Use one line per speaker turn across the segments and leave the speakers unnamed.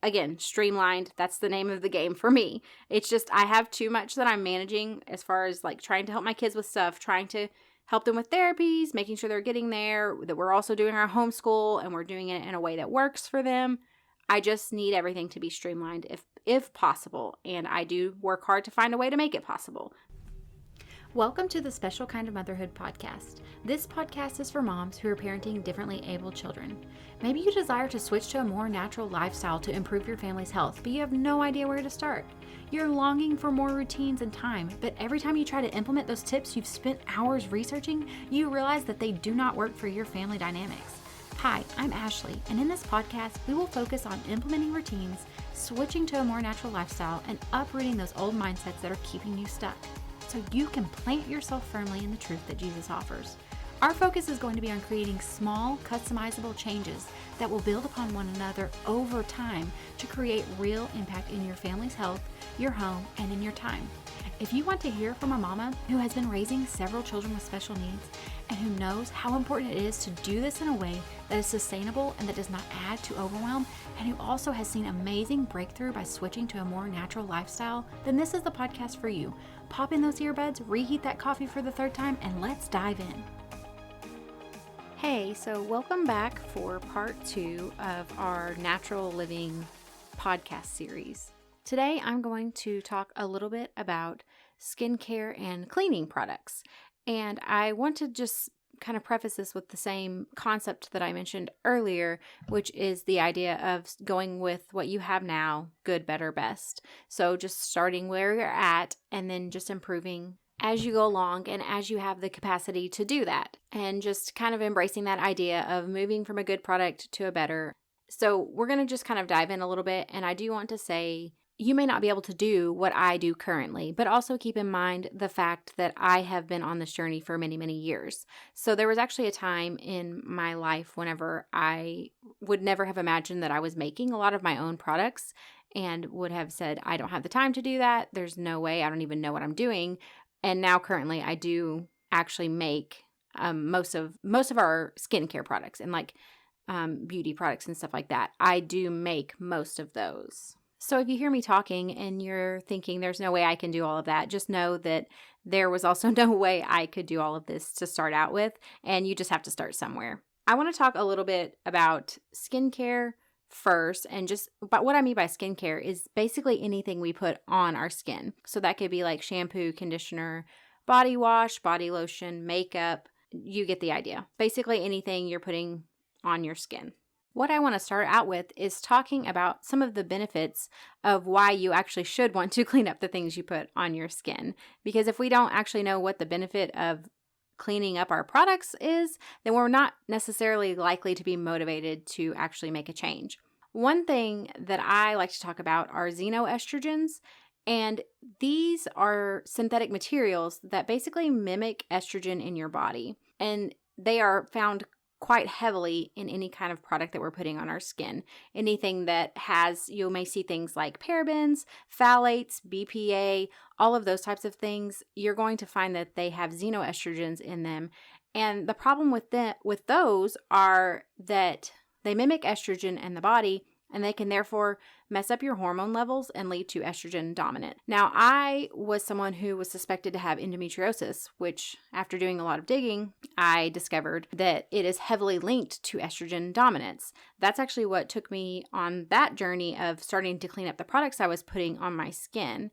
again, streamlined. That's the name of the game for me. It's just I have too much that I'm managing as far as like trying to help my kids with stuff, trying to help them with therapies, making sure they're getting there, that we're also doing our homeschool and we're doing it in a way that works for them. I just need everything to be streamlined if possible, and I do work hard to find a way to make it possible. Welcome to the Special Kind of Motherhood podcast. This podcast is for moms who are parenting differently abled children. Maybe you desire to switch to a more natural lifestyle to improve your family's health, but you have no idea where to start. You're longing for more routines and time, but every time you try to implement those tips you've spent hours researching, you realize that they do not work for your family dynamics. Hi, I'm Ashley, and in this podcast, we will focus on implementing routines, switching to a more natural lifestyle, and uprooting those old mindsets that are keeping you stuck, so you can plant yourself firmly in the truth that Jesus offers. Our focus is going to be on creating small, customizable changes that will build upon one another over time to create real impact in your family's health, your home, and in your time. If you want to hear from a mama who has been raising several children with special needs and who knows how important it is to do this in a way that is sustainable and that does not add to overwhelm, and who also has seen amazing breakthrough by switching to a more natural lifestyle, then this is the podcast for you. Pop in those earbuds, reheat that coffee for the third time, and let's dive in. Hey, so welcome back for part 2 of our natural living podcast series. Today, I'm going to talk a little bit about skincare and cleaning products. And I want to just kind of preface this with the same concept that I mentioned earlier, which is the idea of going with what you have now, good, better, best. So just starting where you're at and then just improving as you go along and as you have the capacity to do that. And just kind of embracing that idea of moving from a good product to a better. So we're going to just kind of dive in a little bit. And I do want to say, you may not be able to do what I do currently, but also keep in mind the fact that I have been on this journey for many, many years. So there was actually a time in my life whenever I would never have imagined that I was making a lot of my own products and would have said, I don't have the time to do that. There's no way. I don't even know what I'm doing. And now currently I do actually make most of our skincare products and like beauty products and stuff like that. I do make most of those. So if you hear me talking and you're thinking there's no way I can do all of that, just know that there was also no way I could do all of this to start out with, and you just have to start somewhere. I want to talk a little bit about skincare first, and just but what I mean by skincare is basically anything we put on our skin. So that could be like shampoo, conditioner, body wash, body lotion, makeup. You get the idea. Basically anything you're putting on your skin. What I want to start out with is talking about some of the benefits of why you actually should want to clean up the things you put on your skin. Because if we don't actually know what the benefit of cleaning up our products is, then we're not necessarily likely to be motivated to actually make a change. One thing that I like to talk about are xenoestrogens, and these are synthetic materials that basically mimic estrogen in your body, and they are found quite heavily in any kind of product that we're putting on our skin. Anything that has, you may see things like parabens, phthalates, BPA, all of those types of things. You're going to find that they have xenoestrogens in them. And the problem with those are that they mimic estrogen in the body, and they can therefore mess up your hormone levels and lead to estrogen dominant. Now, I was someone who was suspected to have endometriosis, which after doing a lot of digging, I discovered that it is heavily linked to estrogen dominance. That's actually what took me on that journey of starting to clean up the products I was putting on my skin.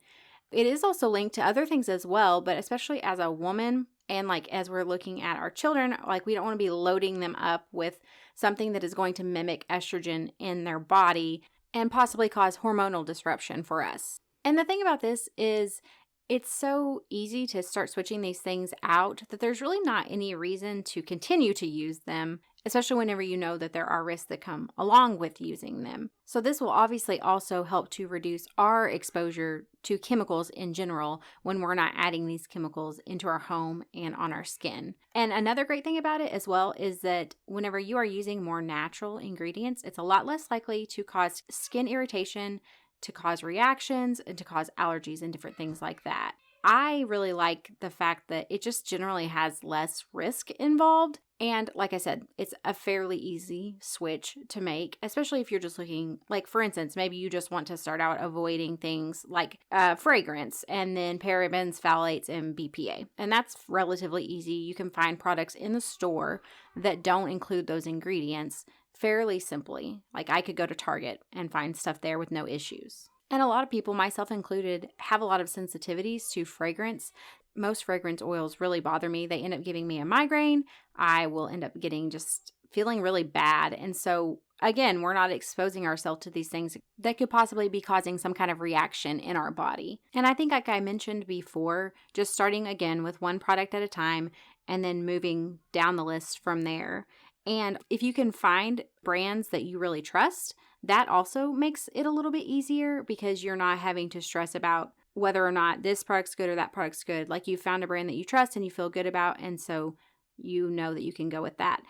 It is also linked to other things as well, but especially as a woman, and like as we're looking at our children, like we don't want to be loading them up with something that is going to mimic estrogen in their body and possibly cause hormonal disruption for us. And the thing about this is it's so easy to start switching these things out that there's really not any reason to continue to use them, especially whenever you know that there are risks that come along with using them. So this will obviously also help to reduce our exposure to chemicals in general when we're not adding these chemicals into our home and on our skin. And another great thing about it as well is that whenever you are using more natural ingredients, it's a lot less likely to cause skin irritation, to cause reactions, and to cause allergies and different things like that. I really like the fact that it just generally has less risk involved. And like I said, it's a fairly easy switch to make, especially if you're just looking, like for instance, maybe you just want to start out avoiding things like fragrance and then parabens, phthalates, and BPA. And that's relatively easy. You can find products in the store that don't include those ingredients fairly simply. Like I could go to Target and find stuff there with no issues. And a lot of people, myself included, have a lot of sensitivities to fragrance. Most fragrance oils really bother me. They end up giving me a migraine. I will end up just feeling really bad. And so, again, we're not exposing ourselves to these things that could possibly be causing some kind of reaction in our body. And I think, like I mentioned before, just starting again with one product at a time and then moving down the list from there. And if you can find brands that you really trust, that also makes it a little bit easier because you're not having to stress about whether or not this product's good or that product's good. Like you found a brand that you trust and you feel good about, and so you know that you can go with that.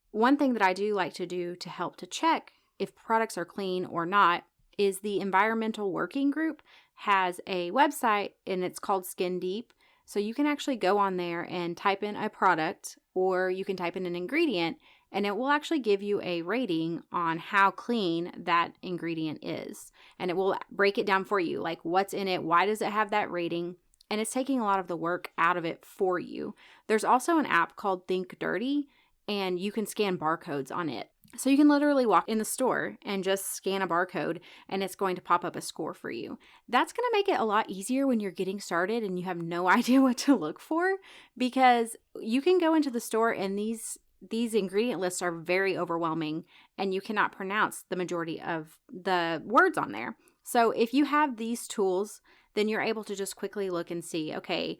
One thing that I do like to do to help to check if products are clean or not is the Environmental Working Group has a website and it's called Skin Deep. So you can actually go on there and type in a product, or you can type in an ingredient, and it will actually give you a rating on how clean that ingredient is. And it will break it down for you, like what's in it, why does it have that rating, and it's taking a lot of the work out of it for you. There's also an app called Think Dirty, and you can scan barcodes on it. So you can literally walk in the store and just scan a barcode and it's going to pop up a score for you. That's going to make it a lot easier when you're getting started and you have no idea what to look for, because you can go into the store and these ingredient lists are very overwhelming and you cannot pronounce the majority of the words on there. So if you have these tools, then you're able to just quickly look and see, okay,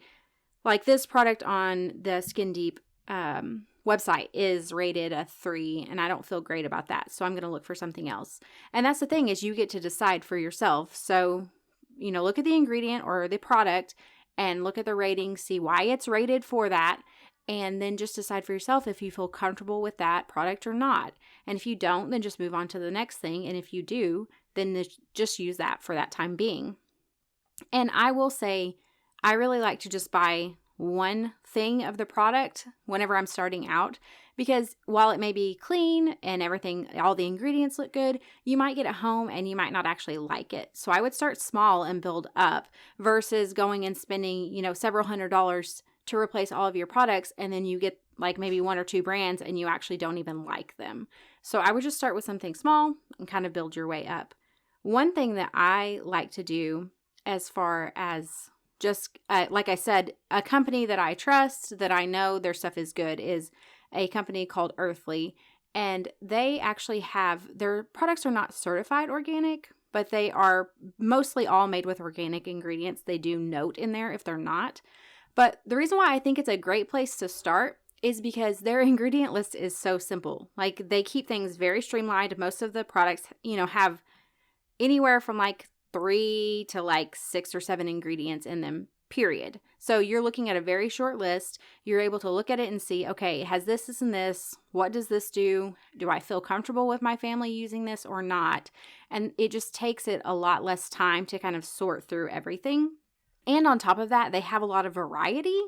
like this product on the Skin Deep website is rated a 3 and I don't feel great about that. So I'm going to look for something else. And that's the thing, is you get to decide for yourself. So, look at the ingredient or the product and look at the rating, see why it's rated for that. And then just decide for yourself if you feel comfortable with that product or not. And if you don't, then just move on to the next thing. And if you do, then just use that for that time being. And I will say, I really like to just buy one thing of the product whenever I'm starting out, because while it may be clean and everything, all the ingredients look good, you might get it home and you might not actually like it. So I would start small and build up versus going and spending, several $100s to replace all of your products, and then you get like maybe 1 or 2 brands and you actually don't even like them. So I would just start with something small and kind of build your way up. One thing that I like to do, as far as just, like I said, a company that I trust, that I know their stuff is good, is a company called Earthly. And they actually their products are not certified organic, but they are mostly all made with organic ingredients. They do note in there if they're not. But the reason why I think it's a great place to start is because their ingredient list is so simple. Like, they keep things very streamlined. Most of the products, have anywhere from like 3 to like 6 or 7 ingredients in them, period. So you're looking at a very short list. You're able to look at it and see, okay, it has this, this, and this. What does this do? Do I feel comfortable with my family using this or not? And it just takes it a lot less time to kind of sort through everything. And on top of that, they have a lot of variety.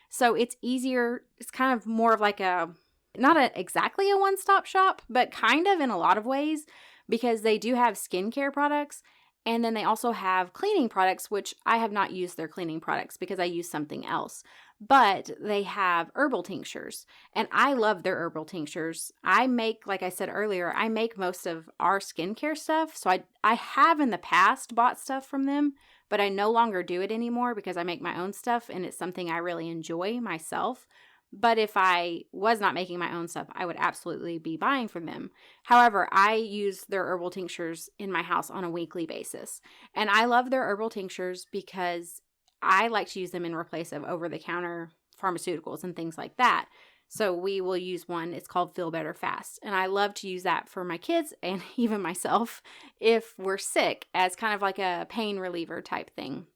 So it's easier. It's kind of more of like exactly a one-stop shop, but kind of in a lot of ways, because they do have skincare products. And then they also have cleaning products, which I have not used their cleaning products because I use something else. But they have herbal tinctures, and I love their herbal tinctures. I make, like I said earlier, I make most of our skincare stuff. So I have in the past bought stuff from them, but I no longer do it anymore because I make my own stuff and it's something I really enjoy myself. But if I was not making my own stuff, I would absolutely be buying from them. However, I use their herbal tinctures in my house on a weekly basis. And I love their herbal tinctures because I like to use them in replace of over-the-counter pharmaceuticals and things like that. So we will use one. It's called Feel Better Fast. And I love to use that for my kids and even myself if we're sick, as kind of like a pain reliever type thing.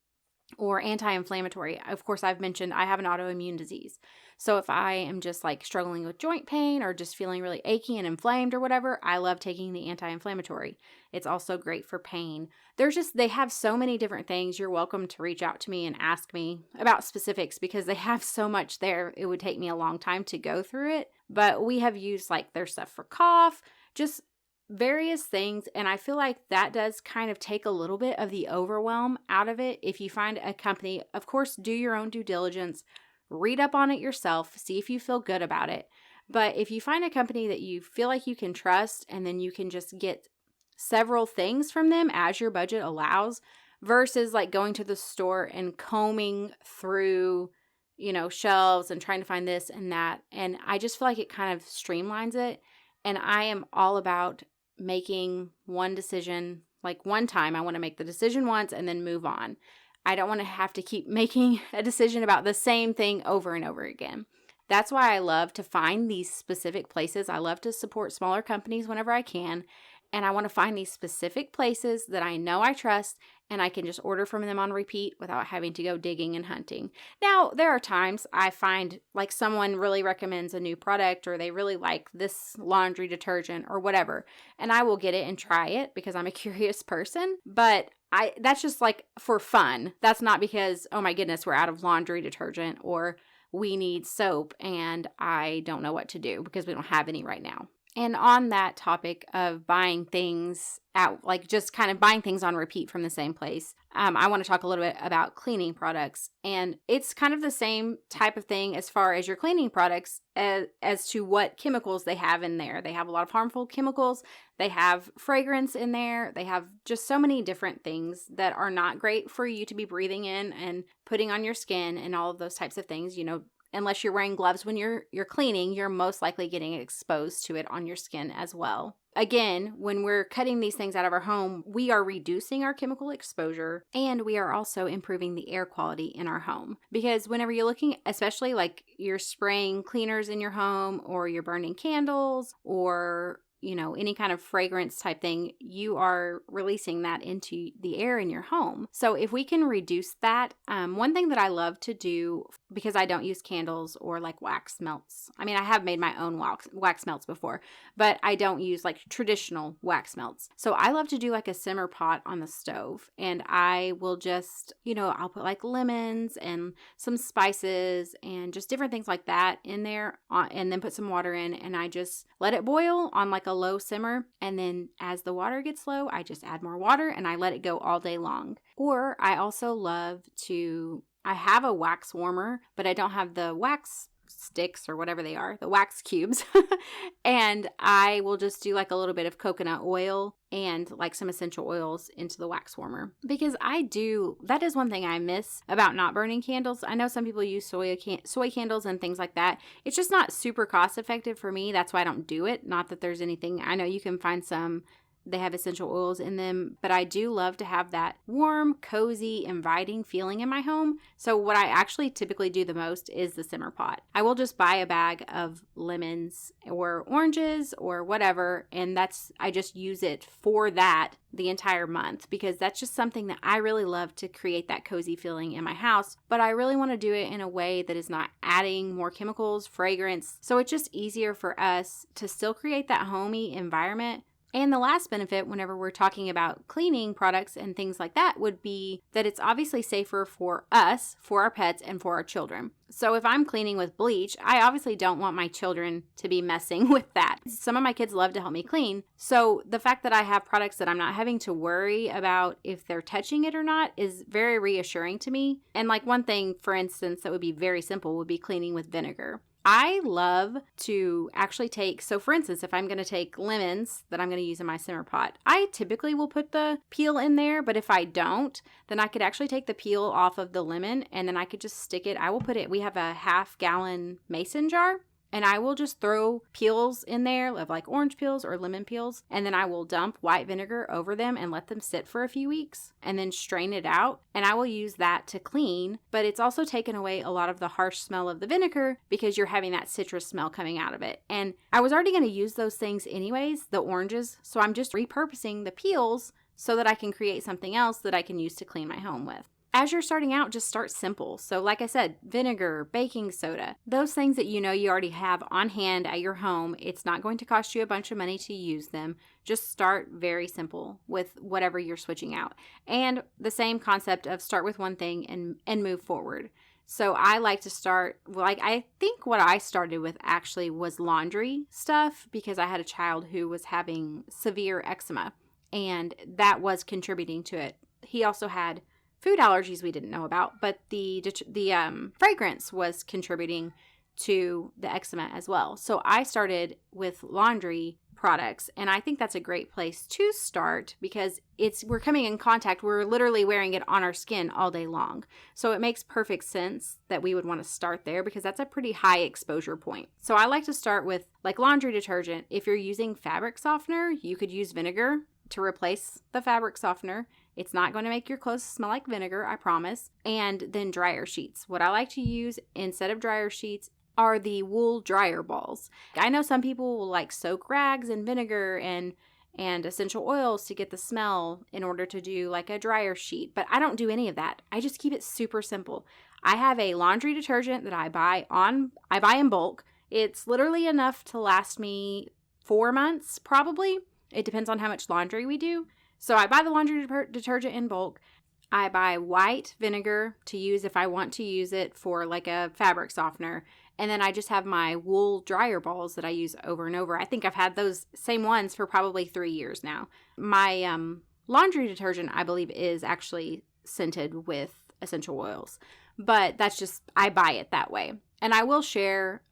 Or anti-inflammatory. Of course, I've mentioned I have an autoimmune disease. So if I am just like struggling with joint pain or just feeling really achy and inflamed or whatever, I love taking the anti-inflammatory. It's also great for pain. They have so many different things. You're welcome to reach out to me and ask me about specifics because they have so much there. It would take me a long time to go through it. but we have used like their stuff for cough, just various things. And I feel like that does kind of take a little bit of the overwhelm out of it. If you find a company, of course, do your own due diligence, read up on it yourself, see if you feel good about it. But if you find a company that you feel like you can trust, and then you can just get several things from them as your budget allows, versus like going to the store and combing through, shelves and trying to find this and that. And I just feel like it kind of streamlines it. And I am all about making one decision, like one time. I want to make the decision once and then move on. I don't want to have to keep making a decision about the same thing over and over again. That's why I love to find these specific places. I love to support smaller companies whenever I can. And I want to find these specific places that I know I trust, and I can just order from them on repeat without having to go digging and hunting. Now, there are times I find like someone really recommends a new product, or they really like this laundry detergent or whatever, and I will get it and try it because I'm a curious person. But that's just like for fun. That's not because, oh my goodness, we're out of laundry detergent, or we need soap and I don't know what to do because we don't have any right now. And on that topic of buying things out, like just kind of buying things on repeat from the same place, I want to talk a little bit about cleaning products. And it's kind of the same type of thing as far as your cleaning products as to what chemicals they have in there. They have a lot of harmful chemicals. They have fragrance in there. They have just so many different things that are not great for you to be breathing in and putting on your skin and all of those types of things. Unless you're wearing gloves when you're cleaning, you're most likely getting exposed to it on your skin as well. Again, when we're cutting these things out of our home, we are reducing our chemical exposure, and we are also improving the air quality in our home. Because whenever you're looking, especially like you're spraying cleaners in your home, or you're burning candles, or any kind of fragrance type thing, you are releasing that into the air in your home. So if we can reduce that, one thing that I love to do, because I don't use candles or like wax melts. I mean, I have made my own wax melts before, but I don't use like traditional wax melts. So I love to do like a simmer pot on the stove, and I will just, I'll put like lemons and some spices and just different things like that in there, and then put some water in, and I just let it boil on like a low simmer, and then as the water gets low, I just add more water and I let it go all day long. Or I also love I have a wax warmer, but I don't have the wax sticks or whatever they are, the wax cubes. And I will just do like a little bit of coconut oil and like some essential oils into the wax warmer, because that is one thing I miss about not burning candles. I know some people use soy candles and things like that. It's just not super cost effective for me. That's why I don't do it. Not that there's anything, I know you can find some, they have essential oils in them, but I do love to have that warm, cozy, inviting feeling in my home. So what I actually typically do the most is the simmer pot. I will just buy a bag of lemons or oranges or whatever, and I just use it for that the entire month, because that's just something that I really love, to create that cozy feeling in my house. But I really want to do it in a way that is not adding more chemicals, fragrance. So it's just easier for us to still create that homey environment. And the last benefit, whenever we're talking about cleaning products and things like that, would be that it's obviously safer for us, for our pets, and for our children. So if I'm cleaning with bleach, I obviously don't want my children to be messing with that. Some of my kids love to help me clean. So the fact that I have products that I'm not having to worry about if they're touching it or not is very reassuring to me. And like one thing, for instance, that would be very simple would be cleaning with vinegar. I love to actually for instance, if I'm going to take lemons that I'm going to use in my simmer pot, I typically will put the peel in there, but if I don't, then I could actually take the peel off of the lemon, and then I could just stick it. We have a 1/2 gallon mason jar, and I will just throw peels in there of like orange peels or lemon peels, and then I will dump white vinegar over them and let them sit for a few weeks and then strain it out. And I will use that to clean, but it's also taken away a lot of the harsh smell of the vinegar because you're having that citrus smell coming out of it. And I was already going to use those things anyways, the oranges, so I'm just repurposing the peels so that I can create something else that I can use to clean my home with. As you're starting out, just start simple. So like I said, vinegar, baking soda, those things that you already have on hand at your home. It's not going to cost you a bunch of money to use them. Just start very simple with whatever you're switching out. And the same concept of start with one thing and move forward. So I like to start, I think what I started with actually was laundry stuff because I had a child who was having severe eczema, and that was contributing to it. He also had food allergies we didn't know about, but the fragrance was contributing to the eczema as well. So I started with laundry products, and I think that's a great place to start because we're coming in contact, we're literally wearing it on our skin all day long. So it makes perfect sense that we would want to start there because that's a pretty high exposure point. So I like to start with like laundry detergent. If you're using fabric softener, you could use vinegar to replace the fabric softener. It's not going to make your clothes smell like vinegar, I promise. And then dryer sheets. What I like to use instead of dryer sheets are the wool dryer balls. I know some people will like soak rags in vinegar and essential oils to get the smell in order to do like a dryer sheet, but I don't do any of that. I just keep it super simple. I have a laundry detergent that I buy in bulk. It's literally enough to last me 4 months probably. It depends on how much laundry we do. So I buy the laundry detergent in bulk. I buy white vinegar to use if I want to use it for like a fabric softener. And then I just have my wool dryer balls that I use over and over. I think I've had those same ones for probably 3 years now. My laundry detergent, I believe, is actually scented with essential oils. But that's just, I buy it that way. And I will share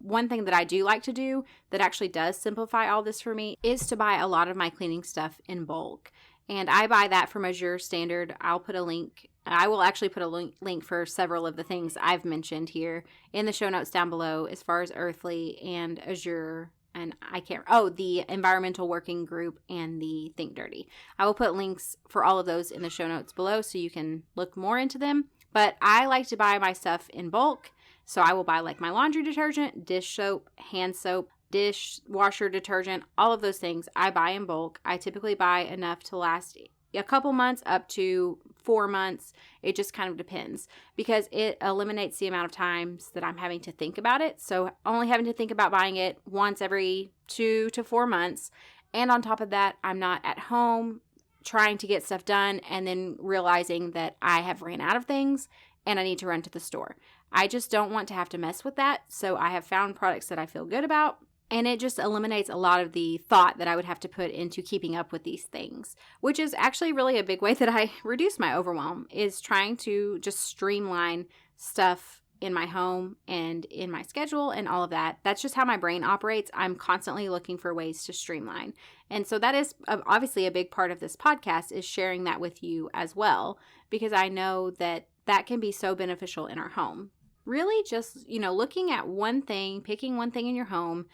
one thing that I do like to do that actually does simplify all this for me is to buy a lot of my cleaning stuff in bulk. And I buy that from Azure Standard. I'll put a link. I will actually put a link for several of the things I've mentioned here in the show notes down below as far as Earthly and Azure. And the Environmental Working Group and the Think Dirty. I will put links for all of those in the show notes below so you can look more into them. But I like to buy my stuff in bulk. So I will buy like my laundry detergent, dish soap, hand soap, dishwasher detergent, all of those things I buy in bulk. I typically buy enough to last a couple months up to 4 months. It just kind of depends because it eliminates the amount of times that I'm having to think about it. So only having to think about buying it once every 2 to 4 months. And on top of that, I'm not at home trying to get stuff done and then realizing that I have ran out of things and I need to run to the store. I just don't want to have to mess with that. So I have found products that I feel good about. And it just eliminates a lot of the thought that I would have to put into keeping up with these things, which is actually really a big way that I reduce my overwhelm, is trying to just streamline stuff in my home and in my schedule and all of that. That's just how my brain operates. I'm constantly looking for ways to streamline. And so that is obviously a big part of this podcast, is sharing that with you as well, because I know that that can be so beneficial in our home. Really just, looking at one thing, picking one thing in your home.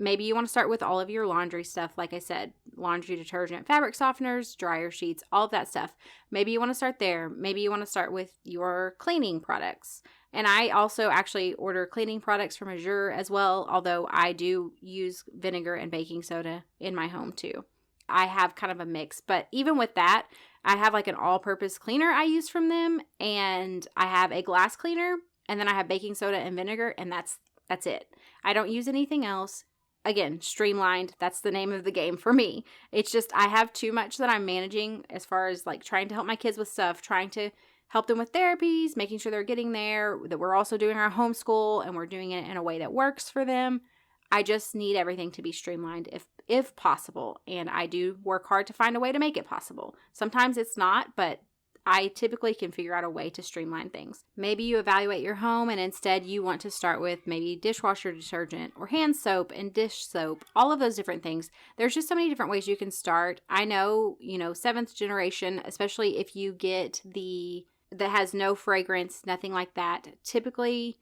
Maybe you want to start with all of your laundry stuff. Like I said, laundry detergent, fabric softeners, dryer sheets, all of that stuff. Maybe you want to start there. Maybe you want to start with your cleaning products. And I also actually order cleaning products from Azure as well, although I do use vinegar and baking soda in my home too. I have kind of a mix, but even with that, I have like an all-purpose cleaner I use from them, and I have a glass cleaner, and then I have baking soda and vinegar, and that's it. I don't use anything else. Again, streamlined. That's the name of the game for me. It's just I have too much that I'm managing as far as like trying to help my kids with stuff, trying to help them with therapies, making sure they're getting there, that we're also doing our homeschool and we're doing it in a way that works for them. I just need everything to be streamlined if possible. And I do work hard to find a way to make it possible. Sometimes it's not, but I typically can figure out a way to streamline things. Maybe you evaluate your home and instead you want to start with maybe dishwasher detergent or hand soap and dish soap, all of those different things. There's just so many different ways you can start. I know, 7th generation, especially if you get that has no fragrance, nothing like that. Typically,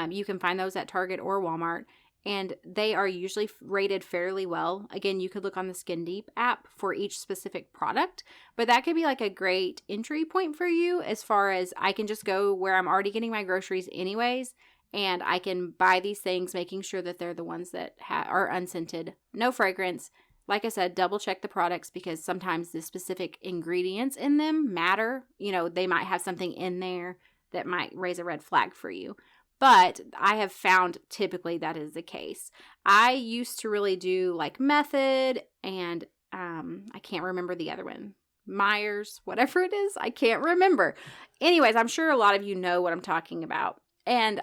you can find those at Target or Walmart. And they are usually rated fairly well. Again, you could look on the Skin Deep app for each specific product, but that could be like a great entry point for you, as far as I can just go where I'm already getting my groceries anyways, and I can buy these things, making sure that they're the ones that are unscented, no fragrance. Like I said, double check the products because sometimes the specific ingredients in them matter. They might have something in there that might raise a red flag for you. But I have found typically that is the case. I used to really do like Method and I can't remember the other one. Myers, whatever it is. I can't remember. Anyways, I'm sure a lot of you know what I'm talking about. And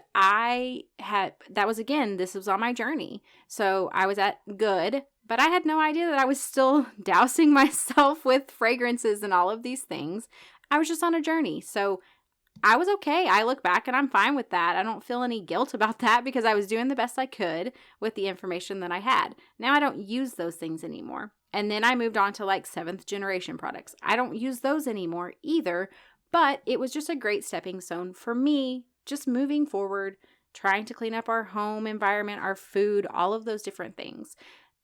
this was on my journey. So I was at Good, but I had no idea that I was still dousing myself with fragrances and all of these things. I was just on a journey. So I was okay. I look back and I'm fine with that. I don't feel any guilt about that because I was doing the best I could with the information that I had. Now I don't use those things anymore. And then I moved on to like 7th generation products. I don't use those anymore either, but it was just a great stepping stone for me, just moving forward, trying to clean up our home environment, our food, all of those different things.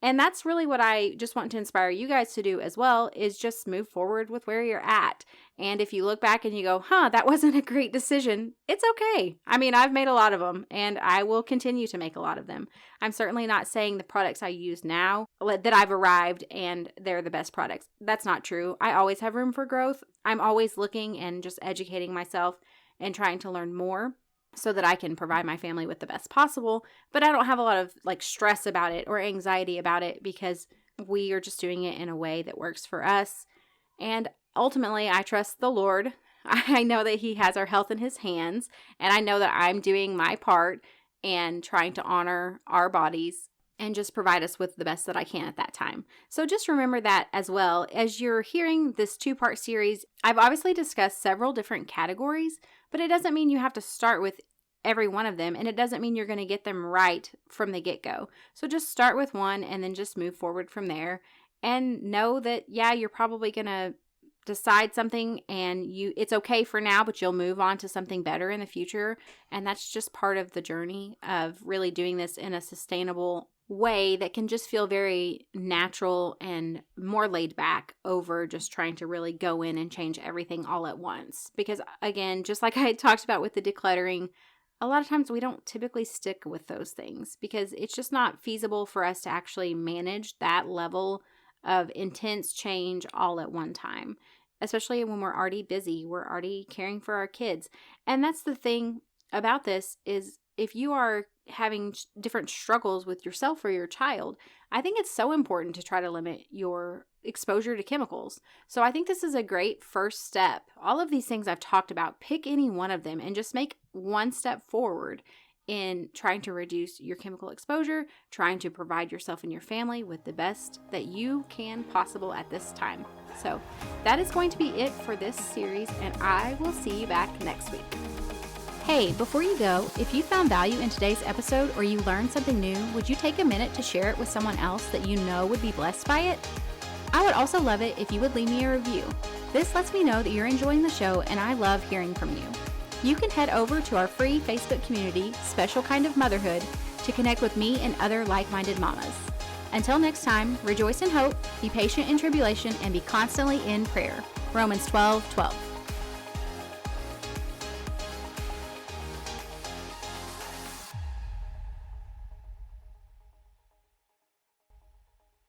And that's really what I just want to inspire you guys to do as well, is just move forward with where you're at. And if you look back and you go, that wasn't a great decision, it's okay. I mean, I've made a lot of them and I will continue to make a lot of them. I'm certainly not saying the products I use now that I've arrived and they're the best products. That's not true. I always have room for growth. I'm always looking and just educating myself and trying to learn more so that I can provide my family with the best possible. But I don't have a lot of like stress about it or anxiety about it because we are just doing it in a way that works for us. And ultimately, I trust the Lord. I know that He has our health in His hands, and I know that I'm doing my part and trying to honor our bodies and just provide us with the best that I can at that time. So just remember that as well. As you're hearing this 2-part series, I've obviously discussed several different categories, but it doesn't mean you have to start with every one of them, and it doesn't mean you're going to get them right from the get-go. So just start with one and then just move forward from there, and know that, you're probably going to decide something and it's okay for now, but you'll move on to something better in the future. And that's just part of the journey of really doing this in a sustainable way that can just feel very natural and more laid back over just trying to really go in and change everything all at once. Because again, just like I talked about with the decluttering, a lot of times we don't typically stick with those things because it's just not feasible for us to actually manage that level of intense change all at one time, especially when we're already busy, we're already caring for our kids. And that's the thing about this is if you are having different struggles with yourself or your child, I think it's so important to try to limit your exposure to chemicals. So I think this is a great first step. All of these things I've talked about, pick any one of them and just make one step forward in trying to reduce your chemical exposure, trying to provide yourself and your family with the best that you can possible at this time. So that is going to be it for this series, and I will see you back next week. Hey, before you go, if you found value in today's episode or you learned something new, would you take a minute to share it with someone else that you know would be blessed by it? I would also love it if you would leave me a review. This lets me know that you're enjoying the show, and I love hearing from you. You can head over to our free Facebook community, Special Kind of Motherhood, to connect with me and other like-minded mamas. Until next time, rejoice in hope, be patient in tribulation, and be constantly in prayer. Romans 12:12.